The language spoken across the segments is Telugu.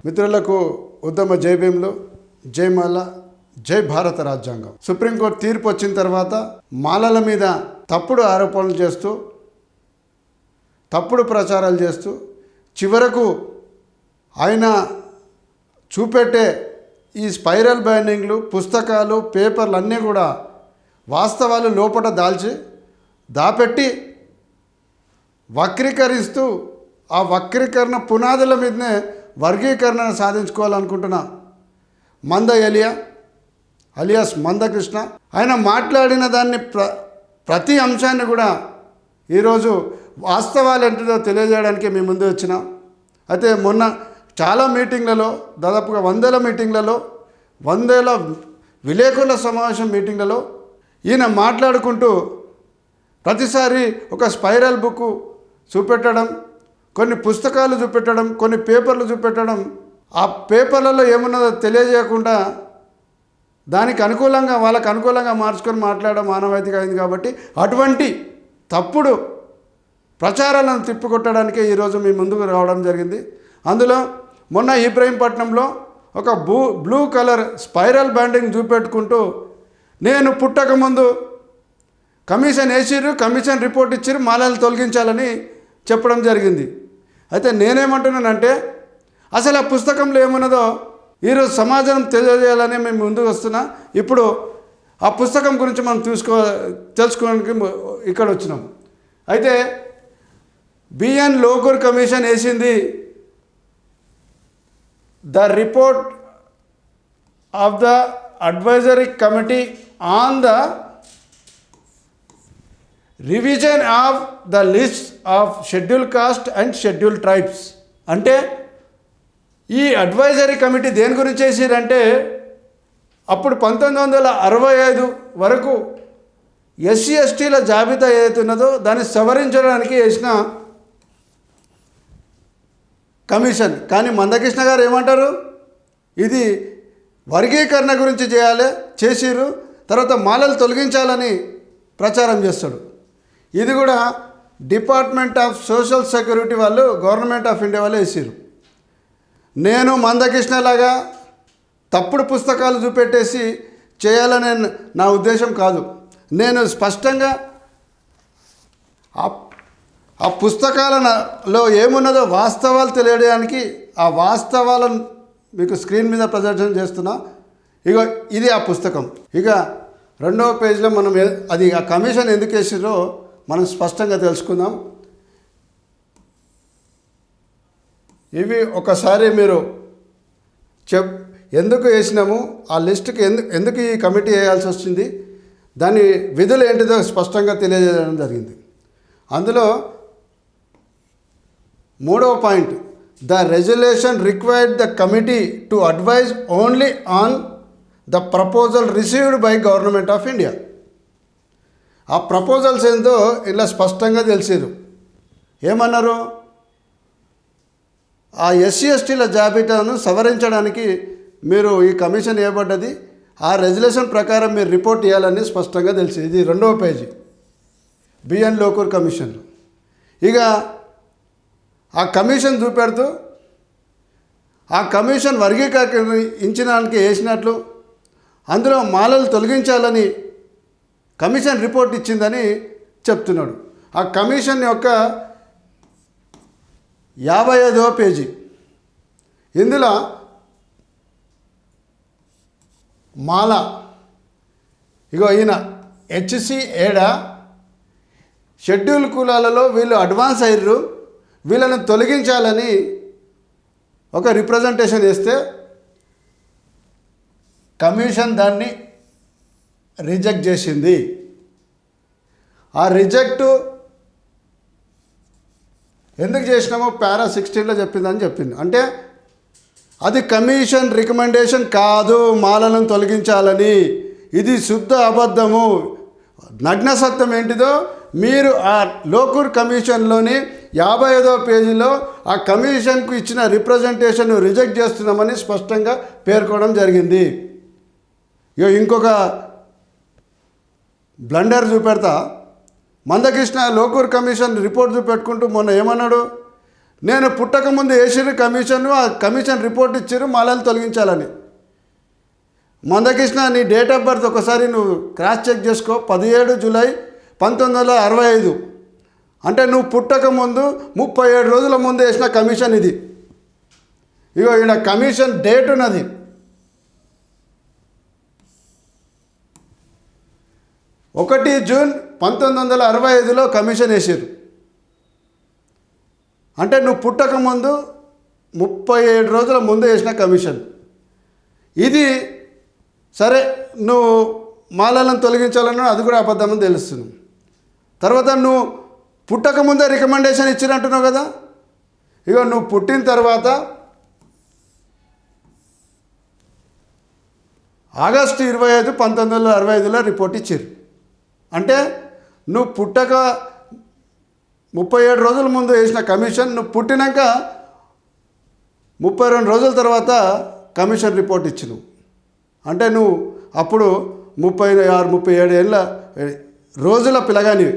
మిత్రులకు ఉత్తమ జై భీములు, జై మాల, జై భారత రాజ్యాంగం. సుప్రీంకోర్టు తీర్పు వచ్చిన తర్వాత మాలల మీద తప్పుడు ఆరోపణలు చేస్తూ, తప్పుడు ప్రచారాలు చేస్తూ, చివరకు ఆయన చూపెట్టే ఈ స్పైరల్ బైండింగ్లు, పుస్తకాలు, పేపర్లు అన్నీ కూడా వాస్తవాలు లోపల దాపెట్టి వక్రీకరిస్తూ, ఆ వక్రీకరణ పునాదుల మీదనే వర్గీకరణను సాధించుకోవాలనుకుంటున్న మంద అలియాస్ మందకృష్ణ, ఆయన మాట్లాడిన దాన్ని ప్రతి అంశాన్ని కూడా ఈరోజు వాస్తవాలు ఏంటిదో తెలియజేయడానికి మీ ముందు వచ్చినాం. అయితే మొన్న చాలా మీటింగ్లలో, దాదాపుగా వందల మీటింగ్లలో, వందల విలేకరుల సమావేశం మీటింగ్లలో ఈయన మాట్లాడుకుంటూ ప్రతిసారి ఒక స్పైరల్ బుక్ చూపెట్టడం, కొన్ని పుస్తకాలు చూపెట్టడం, కొన్ని పేపర్లు చూపెట్టడం, ఆ పేపర్లలో ఏమున్నదో తెలియజేయకుండా దానికి అనుకూలంగా, వాళ్ళకు అనుకూలంగా మార్చుకొని మాట్లాడడం మానవాయితీగా అయింది. కాబట్టి అటువంటి తప్పుడు ప్రచారాలను తిప్పికొట్టడానికే ఈరోజు మీ ముందుకు రావడం జరిగింది. అందులో మొన్న ఇబ్రహీంపట్నంలో ఒక బ్లూ కలర్ స్పైరల్ బ్యాండింగ్ చూపెట్టుకుంటూ, నేను పుట్టకముందు కమిషన్ వేసిర్రు, కమిషన్ రిపోర్ట్ ఇచ్చిర్రు, మాలలు తొలగించాలని చెప్పడం జరిగింది. అయితే నేనేమంటున్నానంటే, అసలు ఆ పుస్తకంలో ఏమున్నదో ఈరోజు సమాజం తెలియజేయాలని మేము ముందుకు వస్తున్నా. ఇప్పుడు ఆ పుస్తకం గురించి మనం తెలుసుకోవడానికి ఇక్కడ వచ్చినాం. అయితే బిఎన్ లోకూర్ కమిషన్ వేసింది the report of the advisory committee on the revision of the list of schedule caste and schedule tribes. అంటే ఈ అడ్వైజరీ కమిటీ దేని గురించి చేసిరంటే, అప్పుడు 1965 వరకు ఎస్సీ ఎస్టీల జాబితా ఏదైతే ఉన్నదో దాన్ని సవరించడానికి వేసిన కమిషన్. కానీ మందకృష్ణ గారు ఏమంటారు, ఇది వర్గీకరణ గురించి చేసిర్రు, తర్వాత మాలలు తొలగించాలని ప్రచారం చేస్తాడు. ఇది కూడా డిపార్ట్మెంట్ ఆఫ్ సోషల్ సెక్యూరిటీ వాళ్ళు, గవర్నమెంట్ ఆఫ్ ఇండియా వాళ్ళు వేసారు. నేను మందకృష్ణలాగా తప్పుడు పుస్తకాలు చూపెట్టేసి చేయాలనే నా ఉద్దేశం కాదు. నేను స్పష్టంగా ఆ పుస్తకాలలో ఏమున్నదో వాస్తవాలు తెలియడానికి ఆ వాస్తవాలను మీకు స్క్రీన్ మీద ప్రదర్శన చేస్తున్నా. ఇక ఇది ఆ పుస్తకం. ఇక రెండవ పేజీలో మనం అది ఆ కమిషన్ ఎందుకు వేసిరో మనం స్పష్టంగా తెలుసుకుందాం. ఇవి ఒకసారి మీరు ఎందుకు వేసినాము, ఆ లిస్టుకి ఎందుకు ఈ కమిటీ వేయాల్సి వచ్చింది, దాని విధులు ఏంటిదో స్పష్టంగా తెలియజేయడం జరిగింది. అందులో 3వ point, the resolution required the committee to advise only on the proposal received by government of India. ఆ ప్రపోజల్స్ ఏందో ఇలా స్పష్టంగా తెలిసారు. ఏమన్నారు, ఆ ఎస్సీ ఎస్టీల జాబితాను సవరించడానికి మీరు ఈ కమిషన్ వేయబడ్డది, ఆ రెజల్యూషన్ ప్రకారం మీరు రిపోర్ట్ ఇవ్వాలని స్పష్టంగా తెలిసి. ఇది 2వ పేజీ బిఎన్ లోకూర్ కమిషన్. ఇక ఆ కమిషన్ చూపెడుతూ ఆ కమిషన్ వర్గీకరించడానికి వేసినట్లు, అందులో మాలలు తొలగించాలని కమిషన్ రిపోర్ట్ ఇచ్చిందని చెప్తున్నాడు. ఆ కమిషన్ యొక్క 55వ పేజీ, ఇందులో మాల, ఇగో ఈయన హెచ్సి ఏడా షెడ్యూల్ కులాలలో వీళ్ళు అడ్వాన్స్ అయ్యారు, వీళ్ళని తొలగించాలని ఒక రిప్రజెంటేషన్ చేస్తే కమిషన్ దాన్ని రిజెక్ట్ చేసింది. ఆ రిజెక్టు ఎందుకు చేసినామో పారా 16లో చెప్పింది. అంటే అది కమిషన్ రికమెండేషన్ కాదు మాలలను తొలగించాలని, ఇది శుద్ధ అబద్ధము. నగ్న సత్యం ఏంటిదో మీరు ఆ లోకూర్ కమిషన్లోని 55వ పేజీలో ఆ కమిషన్కు ఇచ్చిన రిప్రజెంటేషన్ రిజెక్ట్ చేస్తున్నామని స్పష్టంగా పేర్కొనడం జరిగింది. ఇంకొక బ్లండర్ చూపెడతా. మందకృష్ణ లోకూర్ కమిషన్ రిపోర్ట్ చూపెట్టుకుంటూ మొన్న ఏమన్నాడు, నేను పుట్టకముందు వేసిర్రు కమిషన్, ఆ కమిషన్ రిపోర్ట్ ఇచ్చారు మాలలు తొలగించాలని. మందకృష్ణ, నీ డేట్ ఆఫ్ బర్త్ ఒకసారి నువ్వు క్రాస్ చెక్ చేసుకో. 17 జూలై 1965. అంటే నువ్వు పుట్టకముందు 37 రోజుల ముందు వేసిన కమిషన్ ఇది. ఇగో ఈడ కమిషన్ డేట్ ఉన్నది. ఒకటి జూన్ 1965లో కమిషన్ వేసారు. అంటే నువ్వు పుట్టకముందు 37 రోజుల ముందు వేసిన కమిషన్ ఇది. సరే, నువ్వు మాలలను తొలగించాలన్నా అది కూడా అబద్ధమని తెలుస్తుంది. తర్వాత నువ్వు పుట్టకముందే రికమెండేషన్ ఇచ్చినట్టున్నావు కదా. ఇగో నువ్వు పుట్టిన తర్వాత ఆగస్టు 25, 1965లో రిపోర్ట్ ఇచ్చారు. అంటే నువ్వు పుట్టక 37 రోజుల ముందు వేసిన కమిషన్, నువ్వు పుట్టినాక 32 రోజుల తర్వాత కమిషన్ రిపోర్ట్ ఇచ్చినావు. అంటే నువ్వు అప్పుడు 36, 37 ఏళ్ళ రోజుల పిల్లగాని.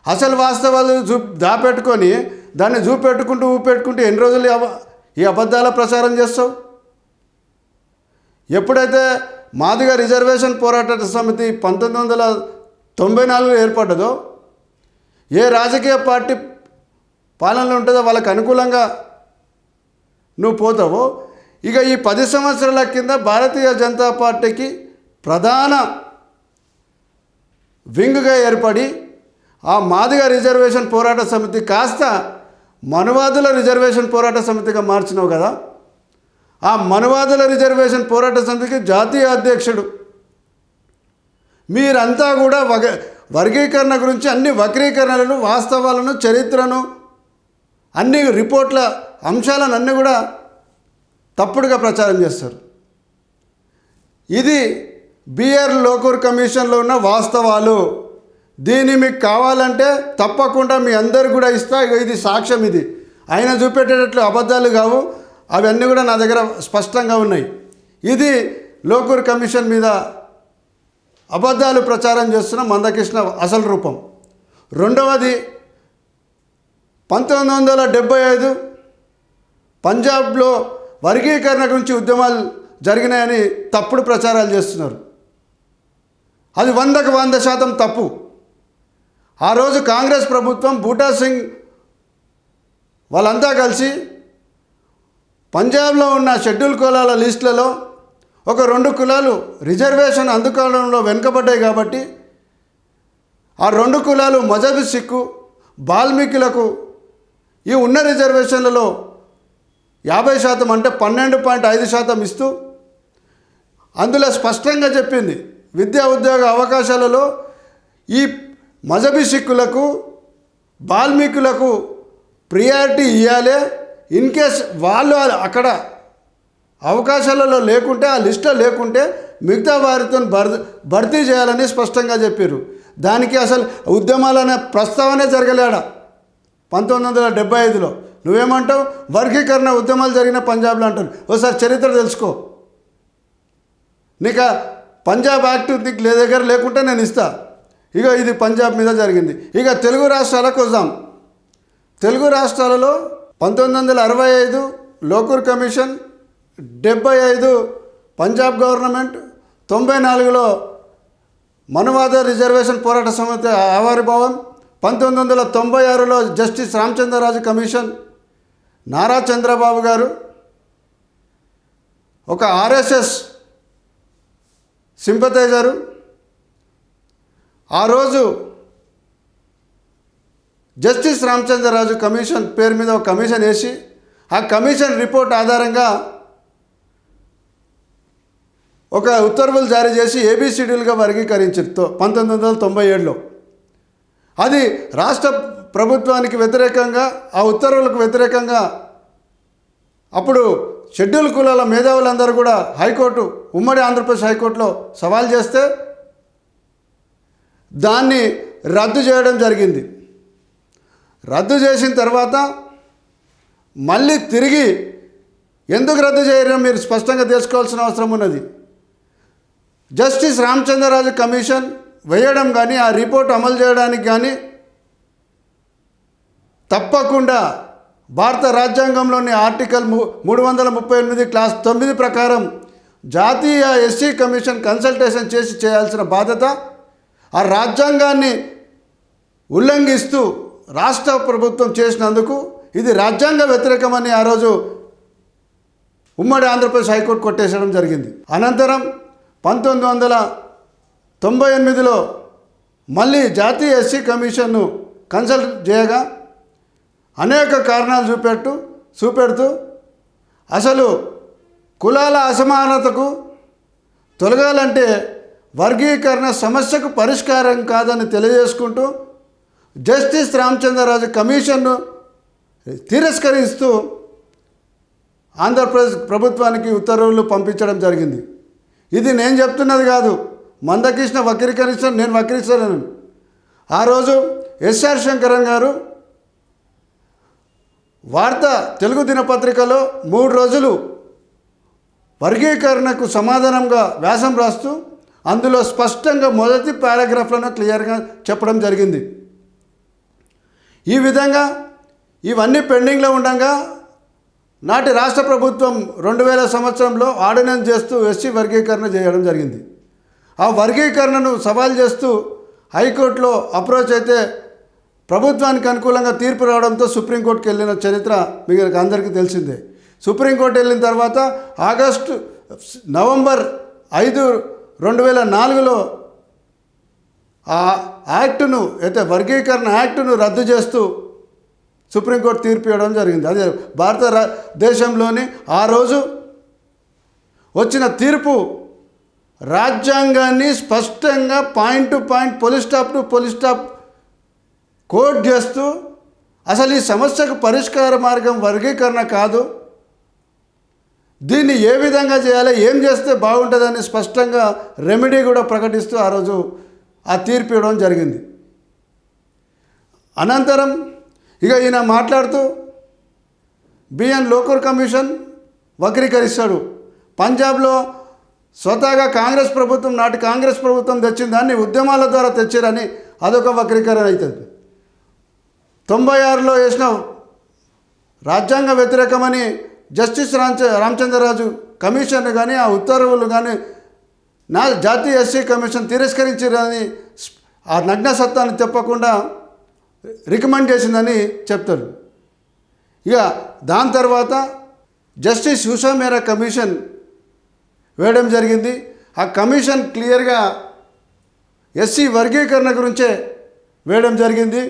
అసలు వాస్తవాలు దాపెట్టుకొని దాన్ని చూపెట్టుకుంటూ ఊపెట్టుకుంటూ ఎన్ని రోజులు ఈ అబద్ధాల ప్రచారం చేస్తావు? ఎప్పుడైతే మాదిగ రిజర్వేషన్ పోరాట సమితి 1994లో ఏర్పడ్డదో, ఏ రాజకీయ పార్టీ పాలనలో ఉంటుందో వాళ్ళకు అనుకూలంగా నువ్వు పోతావో, ఇక ఈ 10 సంవత్సరాల కింద భారతీయ జనతా పార్టీకి ప్రధాన వింగ్గా ఏర్పడి ఆ మాదిగ రిజర్వేషన్ పోరాట సమితి కాస్త మనువాదుల రిజర్వేషన్ పోరాట సమితిగా మార్చినావు కదా. ఆ మనువాదుల రిజర్వేషన్ పోరాట సమితికి జాతీయ అధ్యక్షుడు. మీరంతా కూడా వర్గీకరణ గురించి అన్ని వక్రీకరణలను, వాస్తవాలను, చరిత్రను, అన్ని రిపోర్ట్ల అంశాలను అన్నీ కూడా తప్పుడుగా ప్రచారం చేస్తారు. ఇది బిఆర్ లోకూర్ కమిషన్లో ఉన్న వాస్తవాలు. దీన్ని మీకు కావాలంటే తప్పకుండా మీ అందరు కూడా ఇస్తా. ఇది సాక్ష్యం. ఇది ఆయన చూపెట్టేటట్లు అబద్ధాలు కావు, అవన్నీ కూడా నా దగ్గర స్పష్టంగా ఉన్నాయి. ఇది లోకూర్ కమిషన్ మీద అబద్ధాలు ప్రచారం చేస్తున్న మందకృష్ణ అసలు రూపం. రెండవది, 1975 పంజాబ్లో వర్గీకరణ గురించి ఉద్యమాలు జరిగినాయని తప్పుడు ప్రచారాలు చేస్తున్నారు. అది 100కు 100% తప్పు. ఆ రోజు కాంగ్రెస్ ప్రభుత్వం, బూటా సింగ్ వాళ్ళంతా కలిసి పంజాబ్లో ఉన్న షెడ్యూల్ కులాల లిస్టులలో ఒక 2 కులాలు రిజర్వేషన్ అందుకోవడంలో వెనుకబడ్డాయి కాబట్టి ఆ 2 కులాలు మజహబీ సిక్కు, బాల్మీకులకు ఈ ఉన్న రిజర్వేషన్లలో 50% అంటే 12.5% ఇస్తూ అందులో స్పష్టంగా చెప్పింది, విద్యా ఉద్యోగ అవకాశాలలో ఈ మజహబీ సిక్కులకు, బాల్మీకులకు ప్రియారిటీ ఇవ్వాలి. ఇన్ కేస్ వాళ్ళు అక్కడ అవకాశాలలో లేకుంటే, ఆ లిస్టులో లేకుంటే మిగతా వారితో భర్తీ చేయాలని స్పష్టంగా చెప్పారు. దానికి అసలు ఉద్యమాలనే ప్రస్తావనే జరగలేడ 1975లో. నువ్వేమంటావు? వర్గీకరణ ఉద్యమాలు జరిగిన పంజాబ్లో అంటారు. ఒకసారి చరిత్ర తెలుసుకో. నీకు పంజాబ్ యాక్ట్ నీకు దగ్గర లేకుంటే నేను ఇస్తా. ఇక ఇది పంజాబ్ మీద జరిగింది. ఇక తెలుగు రాష్ట్రాలకు వద్దాం. తెలుగు రాష్ట్రాలలో 1965 లోకూర్ కమిషన్, 75 పంజాబ్ గవర్నమెంట్, 94లో మనువాద రిజర్వేషన్ పోరాట సమితి ఆవిర్భావం, 1996లో జస్టిస్ రామచంద్రరాజు కమిషన్, నారా చంద్రబాబు గారు ఒక ఆర్ఎస్ఎస్ సింపథైజరు. ఆ రోజు జస్టిస్ రామచంద్రరాజు కమిషన్ పేరు మీద ఒక కమిషన్ వేసి ఆ కమిషన్ రిపోర్ట్ ఆధారంగా ఒక ఉత్తర్వులు జారీ చేసి ఏబిసిడీలుగా వర్గీకరించారు 1997లో. అది రాష్ట్ర ప్రభుత్వానికి వ్యతిరేకంగా, ఆ ఉత్తర్వులకు వ్యతిరేకంగా అప్పుడు షెడ్యూల్ కులాల మేధావులందరూ కూడా హైకోర్టు, ఉమ్మడి ఆంధ్రప్రదేశ్ హైకోర్టులో సవాల్ చేస్తే దాన్ని రద్దు చేయడం జరిగింది. రద్దు చేసిన తర్వాత మళ్ళీ తిరిగి ఎందుకు రద్దు చేయడం మీరు స్పష్టంగా తెలుసుకోవాల్సిన అవసరం ఉన్నది. జస్టిస్ రామచంద్రరాజు కమిషన్ వేయడం కానీ, ఆ రిపోర్ట్ అమలు చేయడానికి కానీ తప్పకుండా భారత రాజ్యాంగంలోని ఆర్టికల్ 338 క్లాస్ 9 ప్రకారం జాతీయ ఎస్సీ కమిషన్ కన్సల్టేషన్ చేసి చేయాల్సిన బాధ్యత ఆ రాజ్యాంగాన్ని ఉల్లంఘిస్తూ రాష్ట్ర ప్రభుత్వం చేసినందుకు ఇది రాజ్యాంగ వ్యతిరేకమని ఆ రోజు ఉమ్మడి ఆంధ్రప్రదేశ్ హైకోర్టు కొట్టేసడం జరిగింది. అనంతరం 1998లో మళ్ళీ జాతీయ ఎస్సీ కమిషన్ను కన్సల్ట్ చేయగా అనేక కారణాలు చూపెడుతూ అసలు కులాల అసమానతకు తొలగాలంటే వర్గీకరణ సమస్యకు పరిష్కారం కాదని తెలియజేసుకుంటూ జస్టిస్ రామచంద్రరాజు కమిషన్ను తిరస్కరిస్తూ ఆంధ్రప్రదేశ్ ప్రభుత్వానికి ఉత్తర్వులు పంపించడం జరిగింది. ఇది నేను చెప్తున్నది కాదు, మందకృష్ణ వక్రీకరించడం, నేను వక్రీకరించలేను. ఆ రోజు ఎస్ఆర్ శంకరన్ గారు వార్త తెలుగు దినపత్రికలో 3 రోజులు వర్గీకరణకు సమాధానంగా వ్యాసం రాస్తూ అందులో స్పష్టంగా మొదటి పారాగ్రాఫ్లను క్లియర్గా చెప్పడం జరిగింది. ఈ విధంగా ఇవన్నీ పెండింగ్లో ఉండగా నాటి రాష్ట్ర ప్రభుత్వం 2000 సంవత్సరంలో ఆర్డినెన్స్ చేస్తూ ఎస్సీ వర్గీకరణ చేయడం జరిగింది. ఆ వర్గీకరణను సవాల్ చేస్తూ హైకోర్టులో అప్రోచ్ అయితే ప్రభుత్వానికి అనుకూలంగా తీర్పు రావడంతో సుప్రీంకోర్టుకి వెళ్ళిన చరిత్ర మీకు అందరికీ తెలిసిందే. సుప్రీంకోర్టు వెళ్ళిన తర్వాత నవంబర్ 5, 2004లో ఆ యాక్టును అయితే వర్గీకరణ యాక్టును రద్దు చేస్తూ సుప్రీంకోర్టు తీర్పు ఇవ్వడం జరిగింది. అదే భారతదేశంలోని ఆ రోజు వచ్చిన తీర్పు రాజ్యాంగాన్ని స్పష్టంగా point to point, police stop quote చేస్తూ అసలు ఈ సమస్యకు పరిష్కార మార్గం వర్గీకరణ కాదు, దీన్ని ఏ విధంగా చేయాలి, ఏం చేస్తే బాగుంటుందని స్పష్టంగా రెమెడీ కూడా ప్రకటిస్తూ ఆ రోజు ఆ తీర్పు ఇవ్వడం జరిగింది. అనంతరం ఇక ఈయన మాట్లాడుతూ బిఎన్ లోకూర్ కమిషన్ వక్రీకరిస్తాడు. పంజాబ్లో స్వతహాగా నాటి కాంగ్రెస్ ప్రభుత్వం తెచ్చిన దాన్ని ఉద్యమాల ద్వారా తెచ్చారని అదొక వక్రీకరణ అవుతుంది. 96లో వేసిన రాజ్యాంగ వ్యతిరేకమని జస్టిస్ రామచంద్రరాజు కమిషన్ కానీ ఆ ఉత్తర్వులు కానీ జాతీయ ఎస్సీ కమిషన్ తిరస్కరించారని ఆ నగ్న సత్తాన్ని చెప్పకుండా రికమెండ్ చేసిందని చెప్తాడు. ఇక దాని తర్వాత జస్టిస్ ఉషా మేరా కమిషన్ వేయడం జరిగింది. ఆ కమిషన్ క్లియర్గా ఎస్సీ వర్గీకరణ గురించే వేయడం జరిగింది.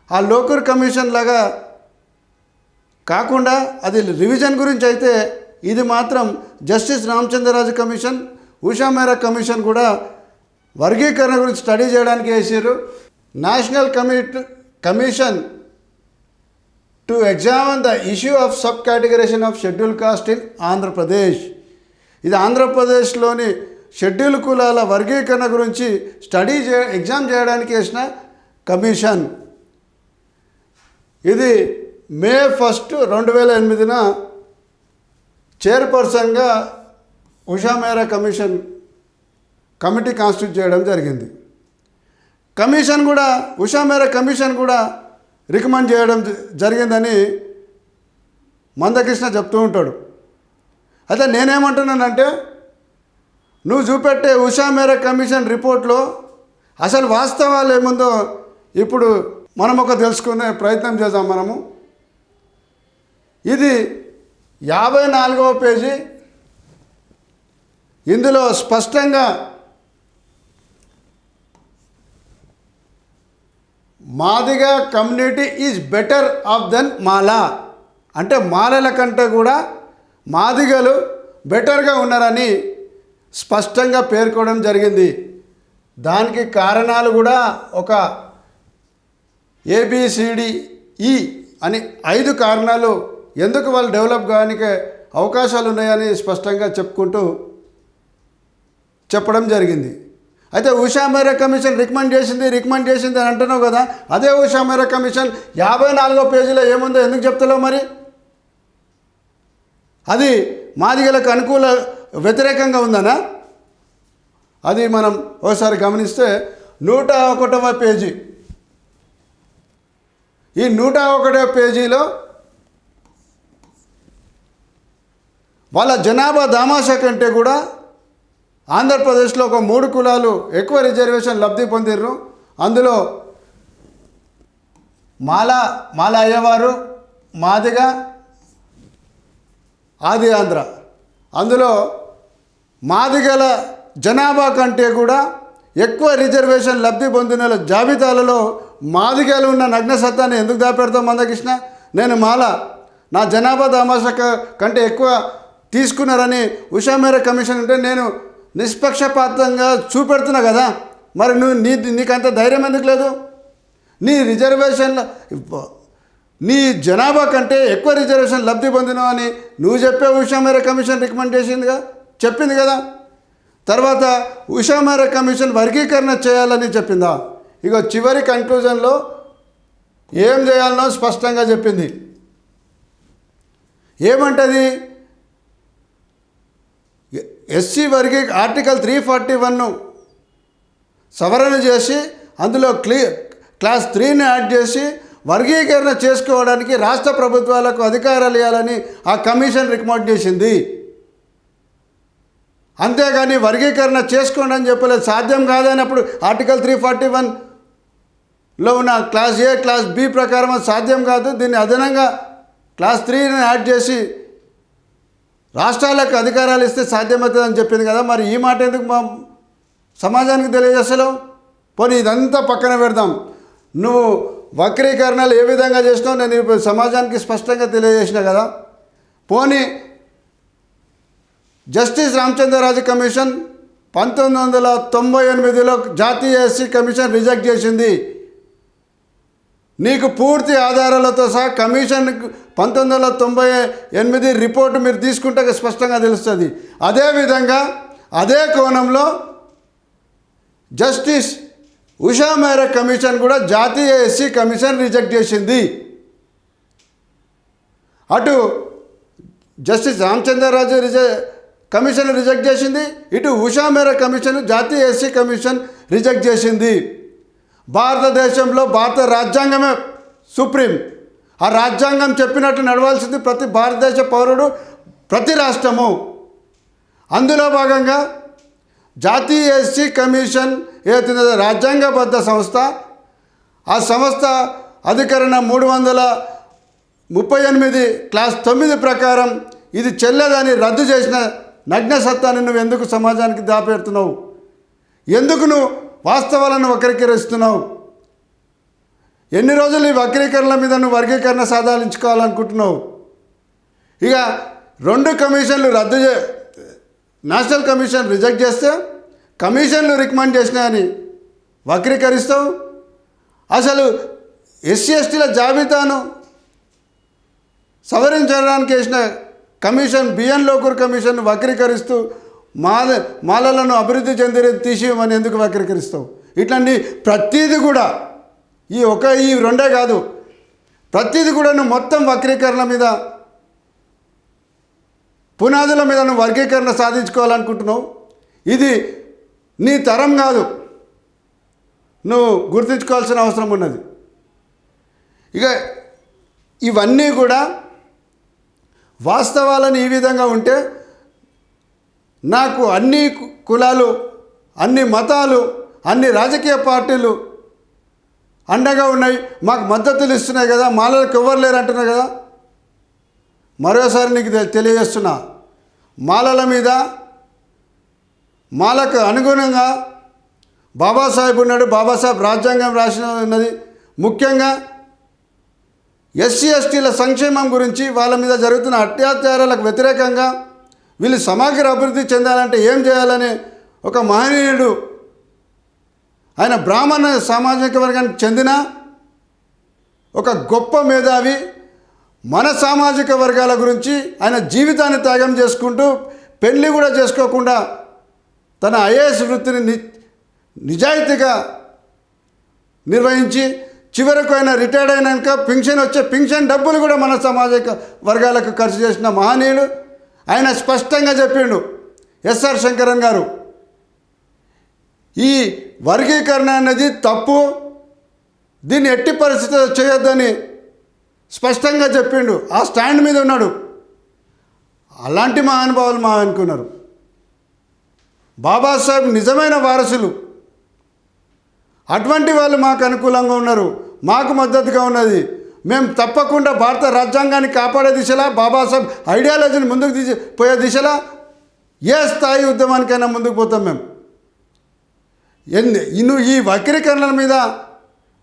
ఆ లోకూర్ కమిషన్ లాగా కాకుండా అది రివిజన్ గురించి అయితే ఇది మాత్రం జస్టిస్ రామచంద్రరాజు కమిషన్, ఉషా మేరా కమిషన్ కూడా వర్గీకరణ గురించి స్టడీ చేయడానికి వేసారు. National commission to examine the issue of sub categorisation of schedule caste in Andhra Pradesh. ఇది ఆంధ్రప్రదేశ్లోని షెడ్యూల్ కులాల వర్గీకరణ గురించి ఎగ్జామ్ చేయడానికి వేసిన కమిషన్. ఇది మే 1, 2008 చైర్పర్సన్గా ఉషా మేరా కమిటీ కాన్స్టిట్యూట్ చేయడం జరిగింది. ఉషా మేరా కమిషన్ కూడా రికమెండ్ చేయడం జరిగిందని మందకృష్ణ చెప్తూ ఉంటాడు. అయితే నేనేమంటున్నానంటే నువ్వు చూపెట్టే ఉషా మేరా కమిషన్ రిపోర్ట్లో అసలు వాస్తవాలు ఏముందో ఇప్పుడు మనం తెలుసుకునే ప్రయత్నం చేద్దాం. మనము ఇది 54వ పేజీ. ఇందులో స్పష్టంగా Madiga community is better off than Mala, అంటే మాలల కంటే కూడా మాదిగలు బెటర్గా ఉన్నారని స్పష్టంగా పేర్కొనడం జరిగింది. దానికి కారణాలు కూడా ఒక ABCDE అని 5 కారణాలు ఎందుకు వాళ్ళు డెవలప్ కావడానికి అవకాశాలు ఉన్నాయని స్పష్టంగా చెప్పడం జరిగింది. అయితే ఉషా మేరా కమిషన్ రికమెండ్ చేసింది అని అంటున్నావు కదా, అదే ఉషా మేరా కమిషన్ 54వ పేజీలో ఏముందో ఎందుకు చెప్తలేవు మరి? అది మాదిగలకు వ్యతిరేకంగా ఉందనా? అది మనం ఒకసారి గమనిస్తే 101వ పేజీ ఈ 101వ పేజీలో వాళ్ళ జనాభా దామాషా కంటే కూడా ఆంధ్రప్రదేశ్లో ఒక 3 కులాలు ఎక్కువ రిజర్వేషన్ లబ్ధి పొందిర్రు. అందులో మాల అయ్యవారు, మాదిగ, ఆది ఆంధ్ర. అందులో మాదిగల జనాభా కంటే కూడా ఎక్కువ రిజర్వేషన్ లబ్ధి పొందిన జాబితాలలో మాదిగలు ఉన్న నగ్న సత్తాన్ని ఎందుకు దాపెడతాం మందకృష్ణ? నేను నా జనాభా దామాషా కంటే ఎక్కువ తీసుకున్నారని ఉషా మేర కమిషన్ ఉంటే నేను నిష్పక్షపాతంగా చూపెడుతున్నా కదా, మరి నీకంత ధైర్యం ఎందుకు లేదు? నీ రిజర్వేషన్ల నీ జనాభా కంటే ఎక్కువ రిజర్వేషన్ లబ్ధి పొందినావు అని నువ్వు చెప్పే ఉషా మేర కమిషన్ రికమెండ్ చెప్పింది కదా. తర్వాత ఉషా మేర కమిషన్ వర్గీకరణ చేయాలని చెప్పిందా? ఇక చివరి కన్క్లూజన్లో ఏం చేయాలనో స్పష్టంగా చెప్పింది. ఏమంటది? ఎస్సీ ఆర్టికల్ 341 సవరణ చేసి అందులో క్లాస్ 3ని యాడ్ చేసి వర్గీకరణ చేసుకోవడానికి రాష్ట్ర ప్రభుత్వాలకు అధికారాలు ఇవ్వాలని ఆ కమిషన్ రికమెండ్ చేసింది. అంతేగాని వర్గీకరణ చేసుకోండి అని చెప్పలేదు. సాధ్యం కాదన్నప్పుడు ఆర్టికల్ 341లో ఉన్న క్లాస్ ఏ క్లాస్ బి ప్రకారం అది సాధ్యం కాదు, దీన్ని అదనంగా క్లాస్ 3ని యాడ్ చేసి రాష్ట్రాలకు అధికారాలు ఇస్తే సాధ్యమవుతుందని చెప్పింది కదా. మరి ఈ మాట ఎందుకు మా సమాజానికి తెలియజేస్తలేవు? పోనీ ఇదంతా పక్కన పెడదాం. నువ్వు వక్రీకరణలు ఏ విధంగా చేసినావు నేను ఇప్పుడు సమాజానికి స్పష్టంగా తెలియజేసిన కదా. పోనీ జస్టిస్ రామచంద్రరాజు కమిషన్ 1998లో జాతీయ ఎస్సీ కమిషన్ రిజెక్ట్ చేసింది. నీకు పూర్తి ఆధారాలతో సహా కమిషన్ 1998 రిపోర్టు మీరు తీసుకుంటే స్పష్టంగా తెలుస్తుంది. అదేవిధంగా అదే కోణంలో జస్టిస్ ఉషా మేర కమిషన్ కూడా జాతీయ ఎస్సీ కమిషన్ రిజెక్ట్ చేసింది. అటు జస్టిస్ రామచంద్రరాజు కమిషన్ రిజెక్ట్ చేసింది, ఇటు ఉషా మేర కమిషన్ జాతీయ ఎస్సీ కమిషన్ రిజెక్ట్ చేసింది. భారతదేశంలో భారత రాజ్యాంగమే సుప్రీం. ఆ రాజ్యాంగం చెప్పినట్టు నడవాల్సింది ప్రతి భారతదేశ పౌరుడు, ప్రతి రాష్ట్రము. అందులో భాగంగా జాతీయ ఎస్సీ కమిషన్ ఏదైతే రాజ్యాంగబద్ధ సంస్థ, ఆ సంస్థ అధికరణ 338 క్లాస్ 9 ప్రకారం ఇది చెల్లదని రద్దు చేసిన నగ్న సత్తాన్ని నువ్వు ఎందుకు సమాజానికి దాపెడుతున్నావు? ఎందుకు నువ్వు వాస్తవాలను వక్రీకరిస్తున్నావు? ఎన్ని రోజులు ఈ వక్రీకరణల మీద నువ్వు వర్గీకరణ సాధించుకోవాలనుకుంటున్నావు? ఇక 2 కమిషన్లు నేషనల్ కమిషన్ రిజెక్ట్ చేస్తే కమిషన్లు రికమెండ్ చేసినాయని వక్రీకరిస్తావు. అసలు ఎస్సీ ఎస్టీల జాబితాను సవరించడానికి వేసిన కమిషన్ బిఎన్ లోకూర్ కమిషన్ వక్రీకరిస్తూ మాలలను అభివృద్ధి చెంది తీసిమని ఎందుకు వక్రీకరిస్తావు? ఇట్లాంటి ప్రతీది కూడా ఈ 2 కాదు, ప్రతీది కూడా నువ్వు మొత్తం వక్రీకరణ మీద పునాదుల మీద నువ్వు వర్గీకరణ సాధించుకోవాలనుకుంటున్నావు. ఇది నీ తరం కాదు, నువ్వు గుర్తుంచుకోవాల్సిన అవసరం ఉన్నది. ఇక ఇవన్నీ కూడా వాస్తవాలను ఈ విధంగా ఉంటే నాకు అన్ని కులాలు, అన్ని మతాలు, అన్ని రాజకీయ పార్టీలు అండగా ఉన్నాయి, మాకు మద్దతులు ఇస్తున్నాయి కదా, మాలలకు ఎవరు లేరు అంటున్నాయి కదా. మరోసారి నీకు తెలియజేస్తున్నా, మాలల మీద మాలకు అనుగుణంగా బాబాసాహెబ్ ఉన్నాడు, బాబాసాహెబ్ రాజ్యాంగం రాసిన ఉన్నది. ముఖ్యంగా ఎస్సీ ఎస్టీల సంక్షేమం గురించి, వాళ్ళ మీద జరుగుతున్న అత్యాచారాలకు వ్యతిరేకంగా వీళ్ళు సమగ్ర అభివృద్ధి చెందాలంటే ఏం చేయాలని ఒక మహనీయుడు, ఆయన బ్రాహ్మణ సామాజిక వర్గానికి చెందిన ఒక గొప్ప మేధావి, మన సామాజిక వర్గాల గురించి ఆయన జీవితాన్ని త్యాగం చేసుకుంటూ పెళ్ళి కూడా చేసుకోకుండా తన ఐఏఎస్ వృత్తిని నిజాయితీగా నిర్వహించి చివరకు ఆయన రిటైర్డ్ అయినాక పింఛన్ డబ్బులు కూడా మన సామాజిక వర్గాలకు ఖర్చు చేసిన మహనీయుడు. ఆయన స్పష్టంగా చెప్పిండు, ఎస్ఆర్ శంకరన్ గారు, ఈ వర్గీకరణ అనేది తప్పు, దీన్ని ఎట్టి పరిస్థితుల్లో చేయొద్దని స్పష్టంగా చెప్పిండు. ఆ స్టాండ్ మీద ఉన్నాడు. అలాంటి మహానుభావులు మా అనుకున్నారు. బాబాసాహెబ్ నిజమైన వారసులు. అటువంటి వాళ్ళు మాకు అనుకూలంగా ఉన్నారు, మాకు మద్దతుగా ఉన్నది. మేము తప్పకుండా భారత రాజ్యాంగాన్ని కాపాడే దిశలా, బాబాసాహెబ్ ఐడియాలజీని ముందుకు పోయే దిశలా ఏ స్థాయి ఉద్యమానికైనా ముందుకు పోతాం మేము. నువ్వు ఈ వక్రీకరణల మీద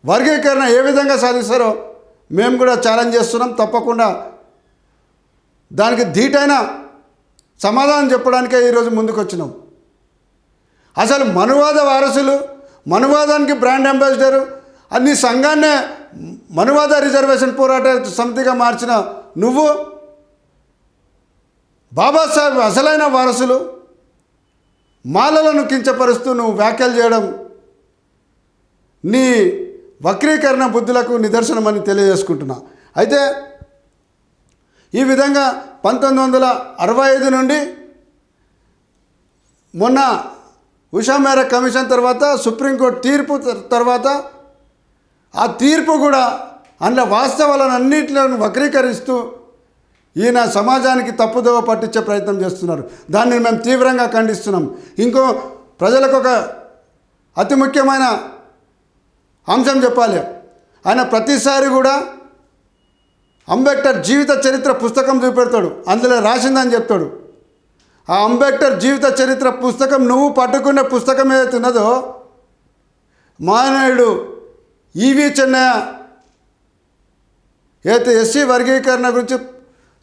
వర్గీకరణ ఏ విధంగా సాధిస్తారో మేము కూడా ఛాలెంజ్ చేస్తున్నాం. తప్పకుండా దానికి ధీటైన సమాధానం చెప్పడానికే ఈరోజు ముందుకు వచ్చినాం. అసలు మనువాద వారసులు, మనువాదానికి బ్రాండ్ అంబాసిడరు, అన్ని సంఘాన్నే మనువాద రిజర్వేషన్ పోరాట సమితిగా మార్చిన నువ్వు, బాబాసాహెబ్ అసలైన వారసులు మాలలను కించపరుస్తూ నువ్వు వ్యాఖ్యలు చేయడం నీ వక్రీకరణ బుద్ధులకు నిదర్శనమని తెలియజేసుకుంటున్నా. అయితే ఈ విధంగా 1965 నుండి మొన్న ఉషా మేరా కమిషన్ తర్వాత సుప్రీంకోర్టు తీర్పు తర్వాత ఆ తీర్పు కూడా అందులో వాస్తవాలను అన్నింటిని వక్రీకరిస్తూ ఈయన సమాజానికి తప్పుదోవ పట్టించే ప్రయత్నం చేస్తున్నారు. దాన్ని మేము తీవ్రంగా ఖండిస్తున్నాం. ఇంకో ప్రజలకు ఒక అతి ముఖ్యమైన అంశం చెప్పాలి. ఆయన ప్రతిసారి కూడా అంబేద్కర్ జీవిత చరిత్ర పుస్తకం చూపెడతాడు, అందులో రాసిందని చెప్తాడు. ఆ అంబేద్కర్ జీవిత చరిత్ర పుస్తకం నువ్వు పట్టుకునే పుస్తకం ఏదైతే ఉన్నదో, మహనీయుడు ఈవి చెన్నయ్య ఏదైతే ఎస్సీ వర్గీకరణ గురించి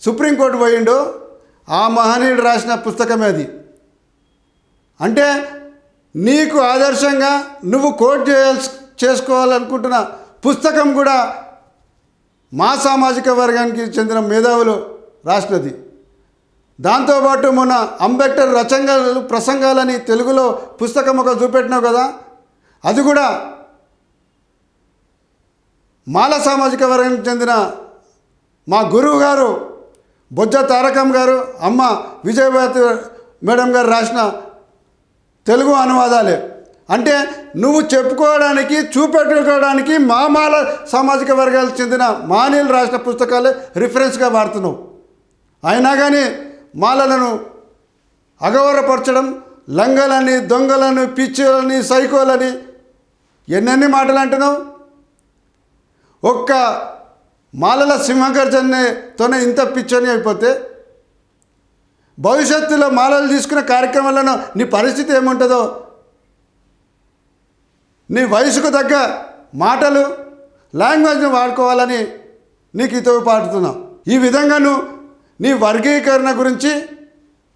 సుప్రీంకోర్టు పోయిండో ఆ మహనీయుడు రాసిన పుస్తకమే అది. అంటే నీకు ఆదర్శంగా నువ్వు కోట్ చేసుకోవాలనుకుంటున్న పుస్తకం కూడా మా సామాజిక వర్గానికి చెందిన మేధావులు రాసినది. దాంతోపాటు మొన్న అంబేద్కర్ రచనలు ప్రసంగాలని తెలుగులో పుస్తకం ఒక చూపెట్టినావు కదా, అది కూడా మాల సామాజిక వర్గానికి చెందిన మా గురువు గారు బొజ్జ తారకం గారు, అమ్మ విజయభారతి మేడం గారు రాసిన తెలుగు అనువాదాలే. అంటే నువ్వు చెప్పుకోవడానికి, చూపెట్టుకోవడానికి మా మాల సామాజిక వర్గాలకు చెందిన మానీయులు రాసిన పుస్తకాలే రిఫరెన్స్గా వాడుతున్నావు. అయినా కానీ మాలలను అగౌరవపరచడం, లంగలని, దొంగలను, పిచ్చులని, సైకోలని ఎన్నెన్ని అంటున్నావు. ఒక్క మాలల సింహగర్జనతోనే ఇంత పిచ్చని అయిపోతే భవిష్యత్తులో మాలలు తీసుకునే కార్యక్రమాలను నీ పరిస్థితి ఏముంటుందో, నీ వయసుకు తగ్గ మాటలు, లాంగ్వేజ్ని వాడుకోవాలని నీకు ఇతవు పాడుతున్నావు. ఈ విధంగా నువ్వు నీ వర్గీకరణ గురించి,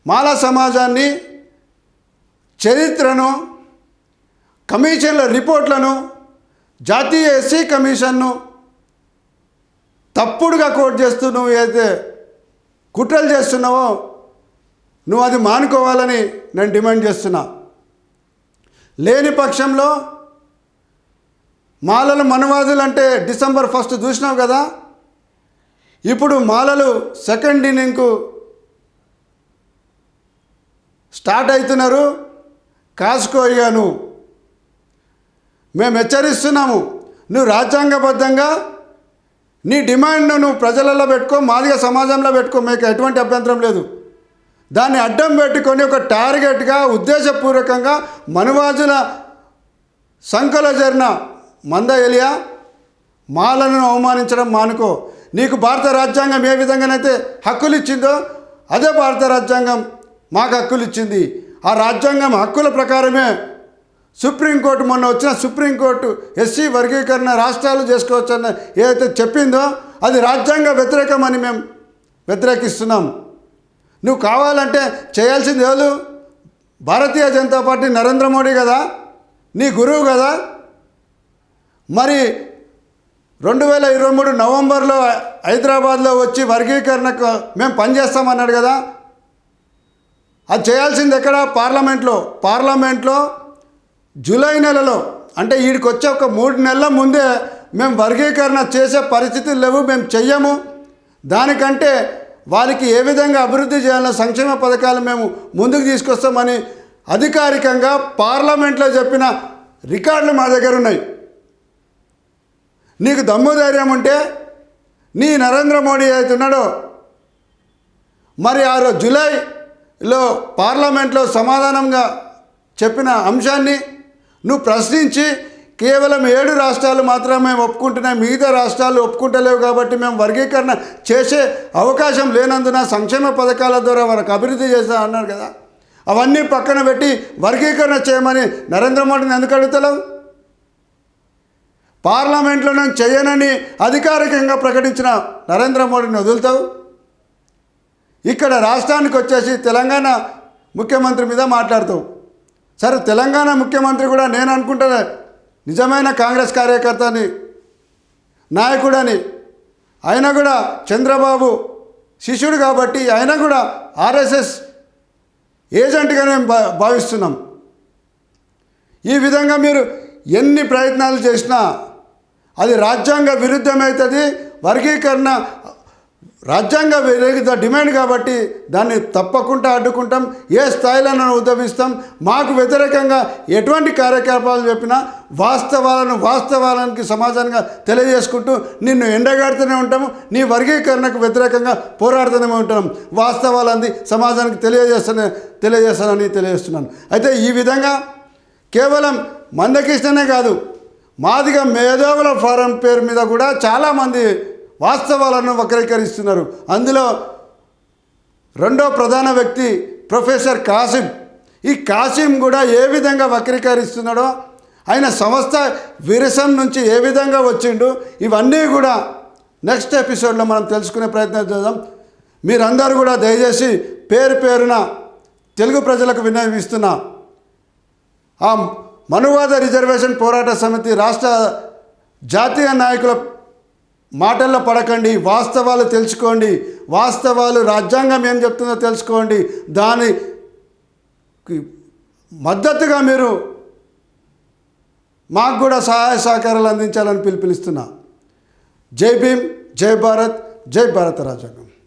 మాలా సమాజాన్ని, చరిత్రను, కమిషన్ల రిపోర్ట్లను, జాతీయ ఎస్సీ కమిషన్ను తప్పుడుగా కోట్ చేస్తూ నువ్వు ఏదైతే కుట్రలు చేస్తున్నావో నువ్వు అది మానుకోవాలని నేను డిమాండ్ చేస్తున్నా. లేని పక్షంలో మాలలు మనువాదులు అంటే December 1 చూసినావు కదా, ఇప్పుడు మాలలు సెకండ్ ఇన్నింగ్కు స్టార్ట్ అవుతున్నారు. కాసుకోయ్యాను, మేము హెచ్చరిస్తున్నాము. నువ్వు రాజ్యాంగబద్ధంగా నీ డిమాండ్ను నువ్వు ప్రజలలో పెట్టుకో, మాదిగ సమాజంలో పెట్టుకో, మీకు ఎటువంటి అభ్యంతరం లేదు. దాన్ని అడ్డం పెట్టుకొని ఒక టార్గెట్గా ఉద్దేశపూర్వకంగా మనువాదుల సంఖ్యలో జరిగిన మంద ఎలియా మాలను అవమానించడం మానుకో. నీకు భారత రాజ్యాంగం ఏ విధంగానైతే హక్కులు ఇచ్చిందో అదే భారత రాజ్యాంగం మాకు హక్కులు ఇచ్చింది. ఆ రాజ్యాంగం హక్కుల ప్రకారమే సుప్రీంకోర్టు మొన్న వచ్చిన సుప్రీంకోర్టు ఎస్సీ వర్గీకరణ రాష్ట్రాలు చేసుకోవచ్చన్న ఏదైతే చెప్పిందో అది రాజ్యాంగ వ్యతిరేకమని మేము వ్యతిరేకిస్తున్నాం. నువ్వు కావాలంటే చేయాల్సింది ఎవరు? భారతీయ జనతా పార్టీ నరేంద్ర మోడీ కదా, నీ గురువు కదా. మరి 2023 నవంబర్లో హైదరాబాద్లో వచ్చి వర్గీకరణకు మేము పనిచేస్తామన్నాడు కదా, అది చేయాల్సింది ఎక్కడ? పార్లమెంట్లో జూలై నెలలో, అంటే వీడికి వచ్చే ఒక 3 నెలల ముందే మేము వర్గీకరణ చేసే పరిస్థితులు లేవు, మేము చెయ్యము. దానికంటే వారికి ఏ విధంగా అభివృద్ధి చేయాలన్న సంక్షేమ పథకాలు మేము ముందుకు తీసుకొస్తామని అధికారికంగా పార్లమెంట్లో చెప్పిన రికార్డులు మా దగ్గర ఉన్నాయి. నీకు దమ్ము ధైర్యం ఉంటే నీ నరేంద్ర మోడీ అవుతున్నాడో మరి ఆ రోజు జూలైలో పార్లమెంట్లో సమాధానంగా చెప్పిన అంశాన్ని నువ్వు ప్రశ్నించి కేవలం 7 రాష్ట్రాలు మాత్రమే ఒప్పుకుంటున్నాయి, మిగతా రాష్ట్రాలు ఒప్పుకుంటలేవు కాబట్టి మేము వర్గీకరణ చేసే అవకాశం లేనందున సంక్షేమ పథకాల ద్వారా వారికి అభివృద్ధి చేస్తా అన్నారు కదా. అవన్నీ పక్కన పెట్టి వర్గీకరణ చేయమని నరేంద్ర మోడీని ఎందుకు అడుగుతలేవు? పార్లమెంట్లో నేను చేయనని అధికారికంగా ప్రకటించిన నరేంద్ర మోడీని వదులుతావు? ఇక్కడ రాష్ట్రానికి వచ్చేసి తెలంగాణ ముఖ్యమంత్రి మీద మాట్లాడుతావు. సరే, తెలంగాణ ముఖ్యమంత్రి కూడా నేను అనుకుంటాను నిజమైన కాంగ్రెస్ కార్యకర్తని, నాయకుడని. ఆయన కూడా చంద్రబాబు శిష్యుడు కాబట్టి ఆయన కూడా ఆర్ఎస్ఎస్ ఏజెంట్గానే భావిస్తున్నాం. ఈ విధంగా మీరు ఎన్ని ప్రయత్నాలు చేసినా అది రాజ్యాంగ విరుద్ధమవుతుంది. వర్గీకరణ రాజ్యాంగ విరుద్ధ డిమాండ్ కాబట్టి దాన్ని తప్పకుండా అడ్డుకుంటాం, ఏ స్థాయిలో ఉద్యమిస్తాం. మాకు వ్యతిరేకంగా ఎటువంటి కార్యకలాపాలు చెప్పినా వాస్తవానికి సమాజంగా తెలియజేసుకుంటూ నిన్ను ఎండగాడుతూనే ఉంటాము, నీ వర్గీకరణకు వ్యతిరేకంగా పోరాడుతూనే ఉంటాం. వాస్తవాలని సమాజానికి తెలియజేస్తానని తెలియజేస్తున్నాను. అయితే ఈ విధంగా కేవలం మందకృష్ణనే కాదు, మాదిగ మేధావుల ఫోరం పేరు మీద కూడా చాలామంది వాస్తవాలను వక్రీకరిస్తున్నారు. అందులో రెండో ప్రధాన వ్యక్తి ప్రొఫెసర్ కాసిం. ఈ కాసిం కూడా ఏ విధంగా వక్రీకరిస్తున్నాడో, ఆయన సంస్థ విరసం నుంచి ఏ విధంగా వచ్చిండు, ఇవన్నీ కూడా నెక్స్ట్ ఎపిసోడ్లో మనం తెలుసుకునే ప్రయత్నం చేద్దాం. మీరందరూ కూడా దయచేసి పేరున తెలుగు ప్రజలకు విన్నవిస్తున్నా, ఆ మనువాద రిజర్వేషన్ పోరాట సమితి రాష్ట్ర జాతీయ నాయకుల మాటల్లో పడకండి, వాస్తవాలు తెలుసుకోండి. వాస్తవాలు రాజ్యాంగం ఏం చెప్తుందో తెలుసుకోండి. దానికి మద్దతుగా మీరు మాకు కూడా సహాయ సహకారాలు అందించాలని పిలుపునిస్తున్నా. జై భీమ్, జై భారత్, జై భారత రాజ్యాంగం.